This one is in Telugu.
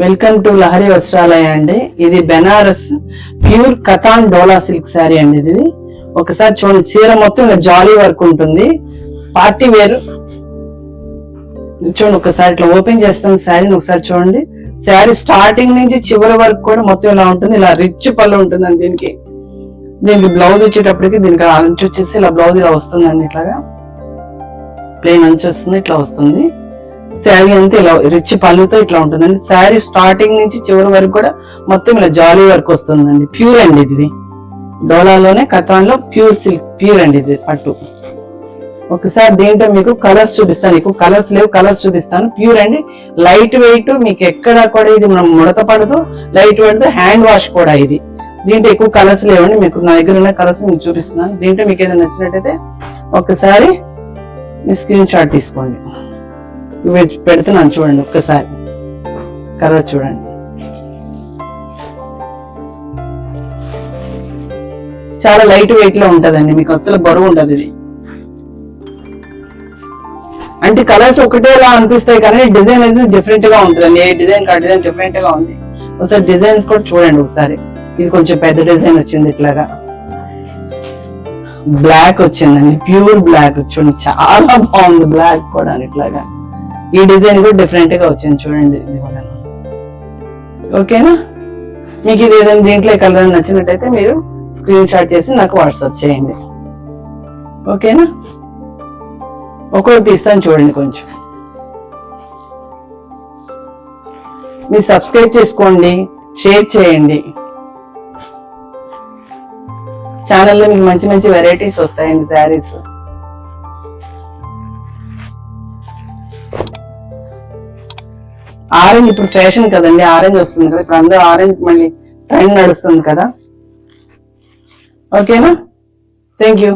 వెల్కమ్ టు లహరి వస్త్రాలయ అండి. ఇది బెనారస్ ప్యూర్ కథాన్ డోలా సిల్క్ శారీ అండి. ఇది ఒకసారి చూడండి, చీర మొత్తం ఇలా జాలీ వర్క్ ఉంటుంది, పార్టీ వేర్. చూడండి ఒకసారి ఇట్లా ఓపెన్ చేస్తాను శారీని, ఒకసారి చూడండి. శారీ స్టార్టింగ్ నుంచి చివరి వరకు కూడా మొత్తం ఇలా ఉంటుంది. ఇలా రిచ్ పళ్ళు ఉంటుందండి. దీనికి బ్లౌజ్ వచ్చేటప్పటికి దీనికి అంచు వచ్చేసి ఇలా బ్లౌజ్ ఇలా వస్తుందండి. ఇట్లాగా ప్లెయిన్ అంచు వస్తుంది, ఇట్లా వస్తుంది. శారీ అంతా ఇలా రిచ్ పళ్ళుతో ఇట్లా ఉంటుందండి. శారీ స్టార్టింగ్ నుంచి చివరి వరకు కూడా మొత్తం ఇలా జాలీ వర్క్ వస్తుందండి. ప్యూర్ అండి ఇది, డోలాలోనే కథాన్లో ప్యూర్ సిల్క్, ప్యూర్ అండి ఇది పట్టు. ఒకసారి దీంట్లో మీకు కలర్స్ చూపిస్తాను. ఎక్కువ కలర్స్ లేవు, కలర్స్ చూపిస్తాను. ప్యూర్ అండి, లైట్ వెయిట్, మీకు ఎక్కడ కూడా ఇది మనం ముడత పడదు, లైట్ వెయిట్, హ్యాండ్ వాష్ కూడా ఇది. దీంట్లో ఎక్కువ కలర్స్ లేవండి, మీకు నా దగ్గర ఉన్న కలర్స్ మీకు చూపిస్తున్నాను. దీంట్లో మీకు ఏదైనా నచ్చినట్టయితే ఒకసారి మీ స్క్రీన్ షాట్ తీసుకోండి. పెడుతున్నాను చూడండి, ఒక్కసారి కలర్ చూడండి. చాలా లైట్ వెయిట్ లో ఉంటదండి, మీకు అసలు బరువు ఉండదు ఇది. అంటే కలర్స్ ఒకటేలా అనిపిస్తాయి కానీ డిజైన్ అయితే డిఫరెంట్ గా ఉంటుందండి. ఏ డిజైన్ కా డిజైన్ డిఫరెంట్ గా ఉంది. ఒకసారి డిజైన్స్ కూడా చూడండి ఒకసారి. ఇది కొంచెం పెద్ద డిజైన్ వచ్చింది, ఇట్లాగా బ్లాక్ వచ్చిందండి, ప్యూర్ బ్లాక్ చూడండి, చాలా బాగుంది బ్లాక్ కూడా. ఇట్లాగా ఈ డిజైన్ కూడా డిఫరెంట్ గా వచ్చింది చూడండి. ఇది కూడా ఓకేనా? మీకు ఇది ఏదైనా దీంట్లో కలర్ నచ్చినట్టయితే మీరు స్క్రీన్ షాట్ చేసి నాకు వాట్సాప్ చేయండి. ఓకేనా? ఒకటి తీస్తాను చూడండి. కొంచెం మీరు సబ్స్క్రైబ్ చేసుకోండి, షేర్ చేయండి. ఛానల్లో మీకు మంచి మంచి వెరైటీస్ వస్తాయండి శారీస్. ఆరెంజ్ ఇప్పుడు ఫ్యాషన్ కదండి, ఆరెంజ్ వస్తుంది కదా ఇప్పుడు, అందరూ ఆరెంజ్ మళ్ళీ ట్రెండ్ నడుస్తుంది కదా. ఓకేనా? Thank you.